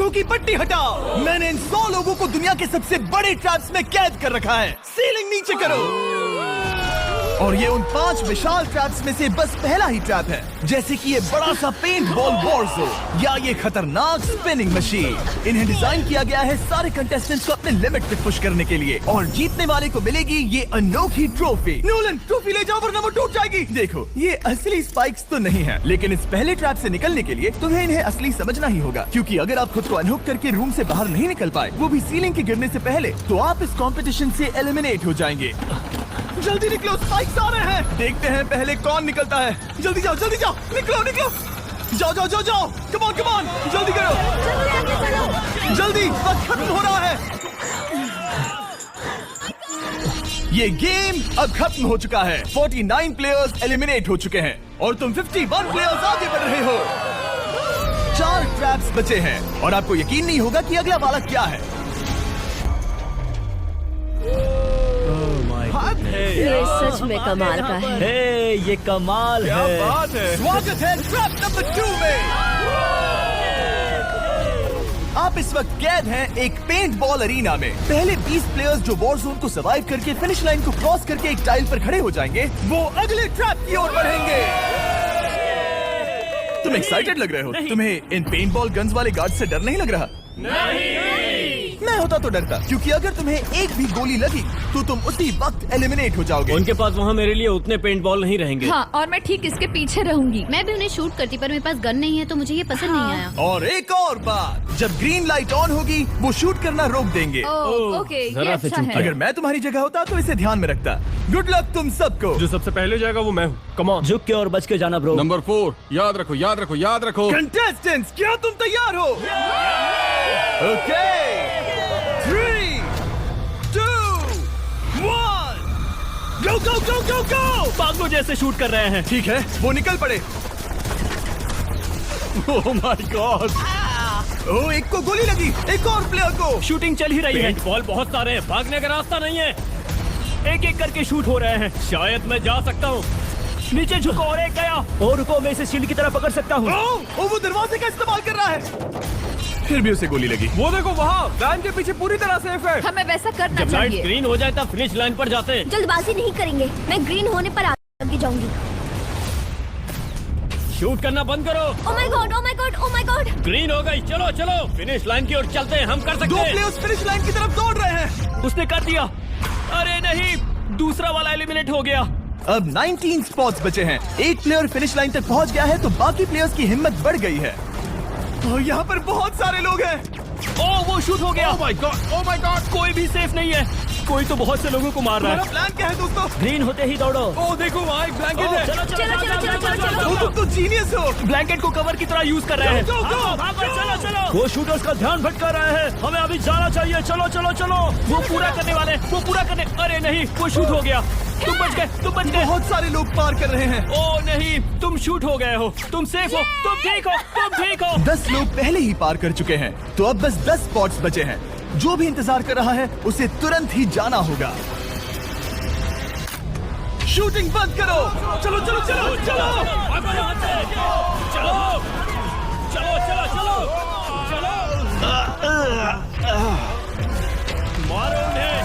आंखों की पट्टी हटाओ। मैंने इन 100 लोगों को दुनिया के सबसे बड़े ट्रैप्स में कैद कर रखा है। सीलिंग नीचे करो। और ये उन 5 विशाल ट्रैप्स में से बस पहला ही ट्रैप है, जैसे कि ये बड़ा सा पेंट बॉल वॉरज़ो या ये खतरनाक स्पिनिंग मशीन। इन्हें डिजाइन किया गया है सारे कंटेस्टेंट्स को अपने लिमिट पे पुश करने के लिए, और जीतने वाले को मिलेगी ये अनोखी ट्रॉफी। नोलन, ट्रॉफी ले जाओ वरना वो टूट जाएगी। देखो, ये असली स्पाइक्स तो नहीं है, लेकिन इस पहले ट्रैप से निकलने के लिए तुम्हें इन्हें असली समझना ही होगा, क्योंकि अगर आप खुद को अनहुक करके रूम से बाहर नहीं निकल पाए, वो भी सीलिंग के गिरने से पहले, तो आप इस कॉम्पिटिशन से एलिमिनेट हो जाएंगे। जल्दी निकलो, स्पाइक्स आ रहे हैं। देखते हैं पहले कौन निकलता है। जल्दी जाओ, निकलो। जाओ, कम ऑन, जल्दी करो, जल्दी, वक्त खत्म हो रहा है। ये गेम अब खत्म हो चुका है। 49 प्लेयर्स एलिमिनेट हो चुके हैं और तुम 51 प्लेयर्स आगे बढ़ रहे हो। 4 ट्रैप्स बचे हैं और आपको यकीन नहीं होगा कि अगला वाला क्या है। ये सच में कमाल का है। ये कमाल है। बात है। स्वागत है ट्रैप नंबर 2 में। आप इस वक्त कैद हैं एक पेंट बॉल अरीना में। पहले 20 प्लेयर्स जो वॉर जोन को सर्वाइव करके फिनिश लाइन को क्रॉस करके एक टाइल पर खड़े हो जाएंगे, वो अगले ट्रैप की ओर बढ़ेंगे। तुम एक्साइटेड लग रहे हो? तुम्हें इन पेंट बॉल गन्स वाले गार्ड से डर नहीं लग रहा? मैं होता तो डरता, क्योंकि अगर तुम्हें एक भी गोली लगी तो तुम उसी वक्त एलिमिनेट हो जाओगे। उनके पास वहाँ मेरे लिए उतने पेंट बॉल नहीं रहेंगे। हाँ, और मैं ठीक इसके पीछे रहूंगी। मैं भी उन्हें शूट करती, पर मेरे पास गन नहीं है तो मुझे ये पसंद नहीं आया। और एक और बात, जब ग्रीन लाइट ऑन होगी वो शूट करना रोक देंगे। ओके, ये जरा से अच्छा चूक है। अगर मैं तुम्हारी जगह होता तो इसे ध्यान में रखता। गुड लक तुम सबको। जो सबसे पहले जाएगा वो मैं हूँ। Come on. झुक के और बच के जाना ब्रो। नंबर 4, याद रखो। कंटेस्टेंट्स, क्या तुम तैयार हो? Okay, 3, 2, 1, go! पागलों जैसे शूट कर रहे हैं। ठीक है, वो निकल पड़े। Oh my God. ओह, एक को गोली लगी, एक और प्लेयर को। शूटिंग चल ही रही है। बॉल बहुत सारे हैं, भागने का रास्ता नहीं है। एक एक करके शूट हो रहे हैं। शायद मैं जा सकता हूँ। नीचे झुको और एक गया। और रुको, मैं इसे शील्ड की तरह पकड़ सकता हूँ। ओह, वो दरवाजे का इस्तेमाल कर रहा है। फिर भी उसे गोली लगी। वो देखो वहाँ, वैन के पीछे पूरी तरह सेफ है। हमें वैसा करना जब लाइट चाहिए। ग्रीन हो जाए तब फिनिश लाइन पर जाते हैं। जल्दबाजी नहीं करेंगे, मैं ग्रीन होने पर आगे जाऊंगी। शूट करना बंद करो। Oh my God. ग्रीन हो गई। चलो फिनिश लाइन की ओर चलते हैं। हम कर सकते 2 हैं। प्लेयर्स फिनिश लाइन की तरफ दौड़ रहे हैं। उसने कर दिया। अरे नहीं, दूसरा वाला एलिमिनेट हो गया। अब 19 स्पॉट्स बचे हैं। एक प्लेयर फिनिश लाइन तक पहुंच गया है तो बाकी प्लेयर्स की हिम्मत बढ़ गई है। और यहाँ पर बहुत सारे लोग हैं। ओह, वो शूट हो गया। Oh my God. कोई भी सेफ नहीं है। कोई तो बहुत से लोगों को मार रहा तुम्हारा है। प्लान क्या है दोस्तों? ग्रीन होते ही दौड़ो। ओह देखो वहाँ एक ब्लैंकेट है। वो तुम तो जीनियस हो। ब्लैंकेट को कवर की तरह यूज कर रहे हैं। Go, go, go, चलो। वो शूटर्स का ध्यान भटका रहे हैं। हमें अभी जाना चाहिए। चलो। वो पूरा करने। अरे नहीं, वो शूट हो गया। तुम बच गए। बहुत सारे लोग पार कर रहे हैं। ओह नहीं, तुम शूट हो गए हो। तुम सेफ हो। तुम ठीक हो। 10 लोग पहले ही पार कर चुके हैं, तो अब बस 10 स्पॉट्स बचे हैं। जो भी इंतजार कर रहा है उसे तुरंत ही जाना होगा। शूटिंग बंद करो। चलो। मारो उन्हें।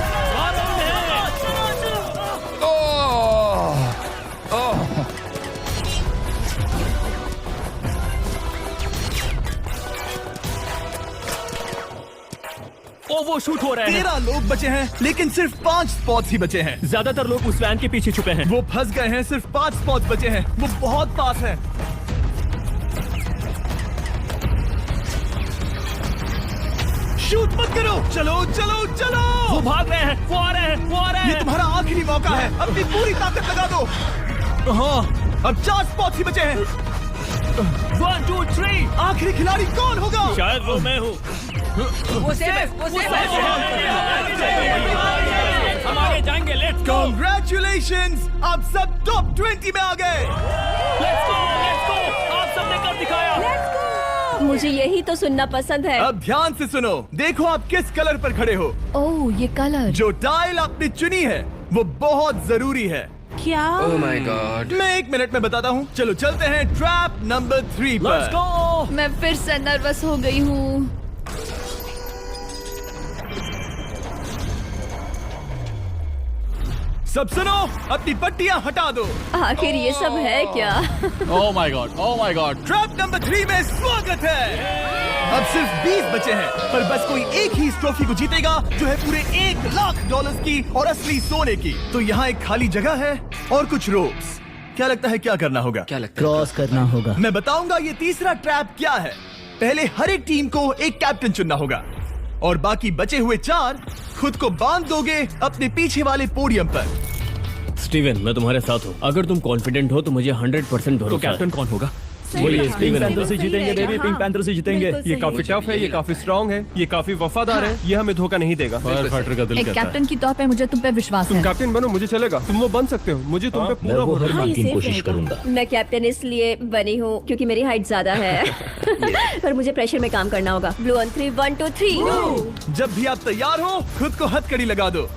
ओ, वो शूट हो रहे हैं। 13 लोग बचे हैं, लेकिन सिर्फ 5 स्पॉट्स ही बचे हैं। ज्यादातर लोग उस वैन के पीछे छुपे हैं। वो फंस गए हैं। सिर्फ 5 स्पॉट्स बचे हैं। वो बहुत पास है। शूट मत करो। चलो। वो भाग रहे हैं। वो आ रहे हैं। ये तुम्हारा आखिरी मौका है। अपनी पूरी ताकत लगा दो। हाँ, अब 4 स्पॉट्स ही बचे हैं। 1, 2, 3। आखिरी खिलाड़ी कौन होगा? शायद वो मैं हूँ। वो सेफ हम आगे जाएंगे। Let's go. Congratulations! आप सब टॉप 20 में आ गए। Let's go. आप सबने कर दिखाया। मुझे यही तो सुनना पसंद है। अब ध्यान से सुनो। देखो आप किस कलर पर खड़े हो। ओह, ये कलर। जो टाइल आपने चुनी है वो बहुत जरूरी है। क्या? Oh my God. मैं 1 मिनट में बताता हूँ। चलो चलते हैं ट्रैप नंबर 3 लेट्स पर। गो। मैं फिर से नर्वस हो गई हूँ। सब सुनो, अपनी पट्टियां हटा दो। आखिर ये सब है क्या? Oh my God! Oh my God! Trap number 3 में स्वागत है। अब सिर्फ 20 बचे हैं, पर बस कोई एक ही इस ट्रॉफी को जीतेगा जो है पूरे $1,00,000 की और असली सोने की। तो यहाँ एक खाली जगह है और कुछ रोप्स। क्या लगता है क्या करना होगा? क्रॉस करना होगा। मैं बताऊंगा ये तीसरा ट्रैप क्या है। पहले हर एक टीम को एक कैप्टन चुनना होगा और बाकी बचे हुए 4 खुद को बांध दोगे अपने पीछे वाले पोडियम पर। स्टीवन, मैं तुम्हारे साथ हूँ। अगर तुम कॉन्फिडेंट हो तो मुझे 100% भरोसा। तो कैप्टन कौन होगा? बोलिए। पिंक पैंथर से जीतेंगे बेबी, पिंक पैंथर से जीतेंगे। ये काफी टफ है, ये काफी स्ट्रांग है, ये काफी वफादार है, ये हमें धोखा नहीं देगा। फायर फाइटर का दिल एक कहता है। कैप्टन की तौर पे मुझे तुम पे विश्वास तुम है। कैप्टन बनो, मुझे चलेगा। तुम वो बन सकते हो, मुझे तुम पे पूरा भरोसा है। हाँ, ये कोशिश करूंगा। मैं कैप्टन इसलिए बनी हूँ क्योंकि मेरी हाइट ज्यादा है। पर मुझे प्रेशर में काम करना होगा। Blue on 3, 1 2 3। जब भी आप तैयार हो खुद को हथकड़ी लगा दो।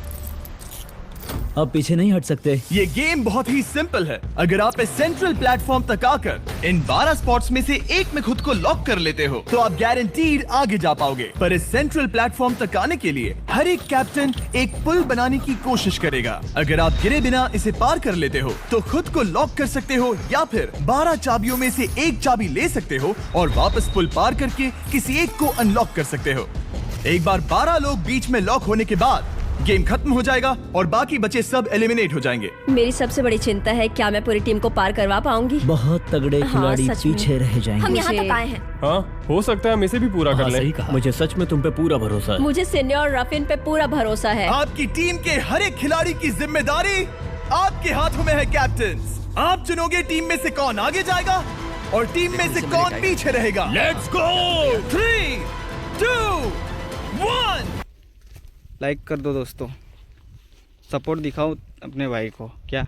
अब पीछे नहीं हट सकते। ये गेम बहुत ही सिंपल है। अगर आप इस सेंट्रल प्लेटफॉर्म तक आकर इन 12 स्पॉट्स में से एक में खुद को लॉक कर लेते हो तो आप गारंटीड आगे जा पाओगे। पर इस सेंट्रल प्लेटफॉर्म तक आने के लिए हर एक कैप्टन एक पुल बनाने की कोशिश करेगा। अगर आप गिरे बिना इसे पार कर लेते हो तो खुद को लॉक कर सकते हो या फिर 12 चाबियों में से एक चाबी ले सकते हो और वापस पुल पार करके किसी एक को अनलॉक कर सकते हो। एक बार 12 लोग बीच में लॉक होने के बाद गेम खत्म हो जाएगा और बाकी बचे सब एलिमिनेट हो जाएंगे। मेरी सबसे बड़ी चिंता है क्या मैं पूरी टीम को पार करवा पाऊंगी? बहुत तगड़े खिलाड़ी सच में। पीछे रह जाएंगे। हम यहाँ तक आए हैं। हाँ, हो सकता है हम इसे भी पूरा कर लें। सही कहा। मुझे सच में तुम पे पूरा भरोसा है। मुझे सीनियर रफिन पे पूरा भरोसा है। आपकी टीम के हर एक खिलाड़ी की जिम्मेदारी आपके हाथों में है कैप्टन। आप चुनोगे टीम में से कौन आगे जाएगा और टीम में से कौन पीछे रहेगा। Let's go. 3 2 1। लाइक कर दो दोस्तों, सपोर्ट दिखाओ अपने भाई को। क्या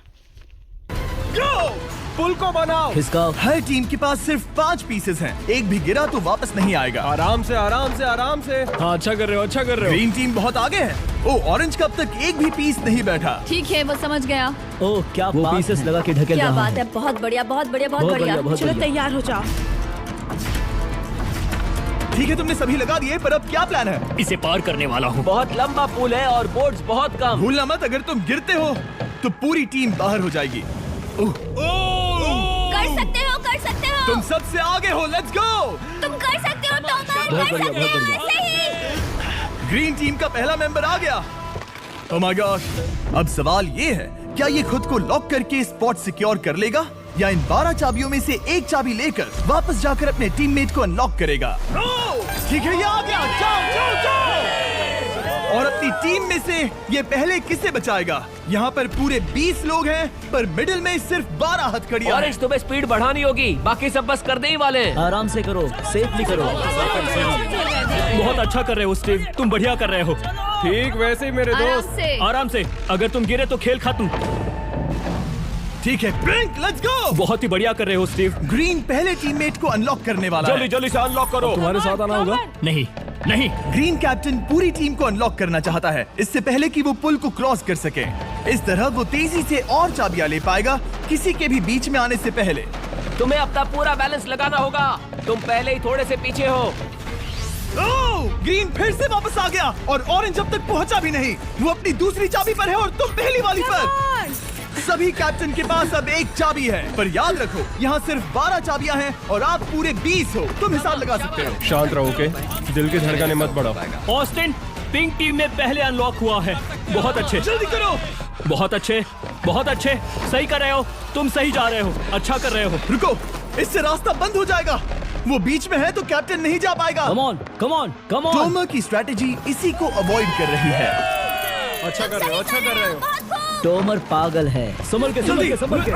गो। पुल को बनाओ। खिसकाओ। हर टीम के पास सिर्फ 5 पीसेस हैं। एक भी गिरा तो वापस नहीं आएगा। आराम से, आराम से, आराम से। हाँ, अच्छा कर रहे हो, अच्छा कर रहे ग्रीन टीम बहुत आगे है। ओ, ऑरेंज कब तक एक भी पीस नहीं बैठा। ठीक है, वो समझ गया। हो। ओह, क्या वो पीसेस लगा के ढकेल क्या रहा बात है, बहुत बढ़िया, बहुत बढ़िया, बहुत बहुत बढ़िया। बढ़िया, बहुत चलो बढ़िया। तैयार हो जाओ। ठीक है, तुमने सभी लगा दिए, पर अब क्या प्लान है? इसे पार करने वाला हूँ। बहुत लंबा पुल है और बोर्ड्स बहुत कम। भूलना मत, अगर तुम गिरते हो तो पूरी टीम बाहर हो जाएगी। कर सकते हो, कर सकते हो। तुम सबसे आगे हो। Let's go. तुम कर सकते हो टॉमर, बहुत कर बढ़िया, सकते बहुत हो। बढ़िया। ऐसे ही। ग्रीन टीम का पहला मेंबर आ गया। Oh my God. अब सवाल ये है, क्या ये खुद को लॉक करके स्पॉट सिक्योर कर लेगा या इन 12 चाबियों में से एक चाबी लेकर वापस जाकर अपने टीममेट को अनलॉक करेगा? ठीक है, ये आ गया। जाओ जाओ जाओ। और अपनी टीम में से ये पहले किसे बचाएगा? यहाँ पर पूरे 20 लोग हैं, पर मिडिल में सिर्फ 12 हथकड़ियां हैं। ऑरेंज, तुम्हें स्पीड बढ़ानी होगी, बाकी सब बस करने ही वाले हैं। आराम से करो, सेफली करो। बहुत अच्छा कर रहे हो स्टीव, तुम बढ़िया कर रहे हो। ठीक वैसे ही मेरे आराम दोस्त। से। आराम से। अगर तुम गिरे तो खेल खत्म। ठीक है, ब्लिंक, लेट्स गो। बहुत ही बढ़िया कर रहे हो स्टीव। ग्रीन पहले टीममेट को अनलॉक करने वाला जल्दी है। जल्दी से अनलॉक करो। तुम्हारे साथ आना होगा। नहीं नहीं। ग्रीन कैप्टन पूरी टीम को अनलॉक करना चाहता है, इससे पहले कि वो पुल को क्रॉस कर सके। इस तरह वो तेजी से और चाबियां ले पाएगा, किसी के भी बीच में आने से पहले। तुम्हें अपना पूरा बैलेंस लगाना होगा, तुम पहले ही थोड़े से पीछे हो। ओह, ग्रीन फिर से वापस आ गया और ऑरेंज अब तक पहुंचा भी नहीं। वो अपनी दूसरी चाबी पर है और तुम पहली वाली पर। सभी कैप्टन के पास अब एक चाबी है, पर याद रखो यहाँ सिर्फ 12 चाबियां हैं और आप पूरे 20 हो। तुम हिसाब लगा सकते हो। शांत रहो, ओके? दिल की धड़कनें मत बढ़ाओ। ऑस्टिन, पिंक टीम में पहले अनलॉक हुआ है। बहुत अच्छे, जल्दी करो। बहुत अच्छे, बहुत अच्छे। सही कर रहे हो, तुम सही जा रहे हो, अच्छा कर रहे हो। रुको, इससे रास्ता बंद हो जाएगा। वो बीच में है तो कैप्टन नहीं जा पाएगा। Come on, come on, come on. Tomar की स्ट्रेटेजी इसी को अवॉइड कर रही है। अच्छा कर रहे हो, अच्छा कर रहे हो। टोमर पागल है। संभल के, संभल के, संभल के।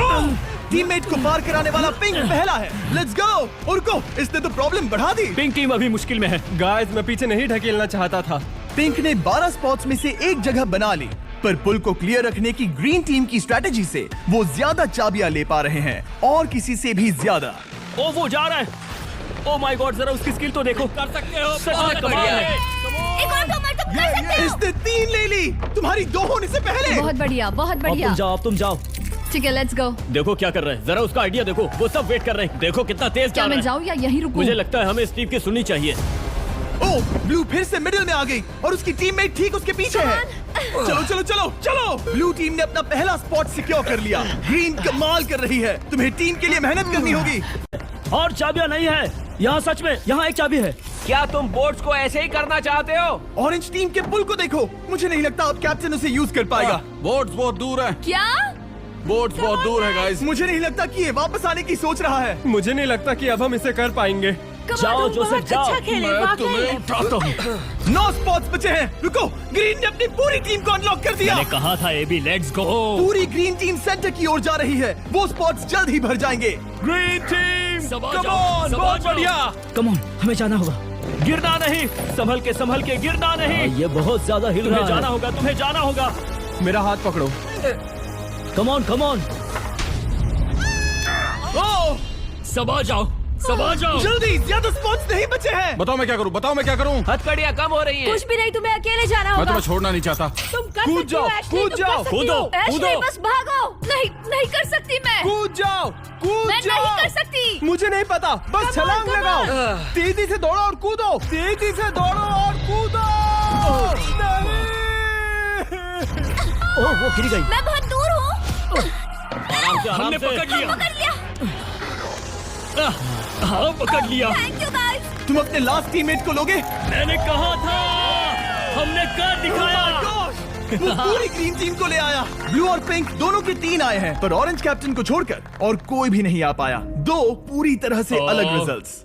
टीममेट को पार कराने वाला पिंक पहला है। Let's go. रुको, इसने तो प्रॉब्लम बढ़ा दी। पिंक टीम अभी मुश्किल में है। गाइस, मैं पीछे नहीं ढकेलना चाहता था। पिंक ने 12 स्पॉट्स में से एक जगह बना ली, पर पुल को क्लियर रखने की ग्रीन टीम की स्ट्रेटेजी से वो ज्यादा चाबियां ले पा रहे हैं और किसी से भी ज्यादा। ओ, वो जा रहा है। ओ माय गॉड, जरा उसकी स्किल तो देखो। कर सकते हो, सच में कमाल है। एक और टॉमर, तुम कर सकते हो। इसने 3 ले ली, तुम्हारी 2 होने से पहले। बहुत बढ़िया, बहुत अब बढ़िया। तुम जाओ, अब तुम जाओ। ठीक है, लेट्स गो। देखो क्या कर रहे हैं, जरा उसका आइडिया देखो। वो सब वेट कर रहे हैं, देखो कितना तेज क्या जा रहा मैं है। जाऊँ या यहीं रुकूं? मुझे लगता है हमें स्टीव की सुननी चाहिए। ओ, ब्लू फिर से मिडिल में आ गई और उसकी टीममेट ठीक उसके पीछे है। चलो चलो चलो चलो। ब्लू टीम ने अपना पहला स्पॉट सिक्योर कर लिया। ग्रीन कमाल कर रही है। तुम्हें टीम के लिए मेहनत करनी होगी। और चाबियां नहीं है यहाँ, सच में यहाँ एक चाबी है। क्या तुम बोट्स को ऐसे ही करना चाहते हो? ऑरेंज टीम के पुल को देखो। मुझे नहीं लगता अब कैप्टन उसे यूज कर पाएगा। बोट्स बहुत दूर है। क्या? बोट्स बहुत दूर है गाइस। मुझे नहीं लगता कि ये वापस आने की सोच रहा है। मुझे नहीं लगता कि अब हम इसे कर पाएंगे। जाओ जोसेफ जाओ। मैं तुम्हें उठाता हूँ। 9 स्पॉट्स बचे हैं। रुको, ग्रीन ने अपनी पूरी टीम को अनलॉक कर दिया। मैंने कहा था एबी, लेट्स गो। पूरी ग्रीन टीम सेंटर की ओर जा रही है। वो स्पॉट्स जल्द ही भर जाएंगे। ग्रीन टीम, सबा कम जाओ, ऑन, सबा बहुत जाओ। बढ़िया। कम ऑन, हमें जाना होगा। गिरना नहीं, संभल के गिरना नहीं। ये बहुत ज्यादा हिल रहा है। जाना होगा, तुम्हें जाना होगा। मेरा हाथ पकड़ो। कम ऑन कम ऑन। ओह, सबा जाओ, सबा जाओ। जल्दी, ज्यादा स्पॉट्स नहीं बचे हैं। बताओ मैं क्या करूँ, बताओ मैं क्या करूँ। हथकड़ियाँ कम हो रही हैं। कुछ भी नहीं, तुम्हें अकेले जाना मैं होगा। तुम्हें छोड़ना नहीं चाहता। तुम कर कूद सकती हो, जाओ, एशली, कूद तुम जाओ, कर सकती कूदो, हो। एशली, कूदो। बस भागो। नहीं नहीं कर सकती मैं। कूद जाओ, कूद मैं जाओ। नहीं कर सकती। मुझे नहीं पता, बस छलांग लगाओ। तेजी से दौड़ो और कूदो, तेजी से दौड़ो और कूदो। ओह, वो गिर गई। मैं बहुत दूर हूँ। हमने पकड़ लिया। पकड़ लिया। हाँ, पकड़ लिया। Thank you guys. तुम अपने लास्ट टीममेट को लोगे? मैंने कहा था, हमने कर दिखाया। वो पूरी ग्रीन टीम को ले आया। ब्लू और पिंक दोनों के 3 आए हैं, पर ऑरेंज कैप्टन को छोड़कर और कोई भी नहीं आ पाया। 2 पूरी तरह से अलग रिजल्ट्स।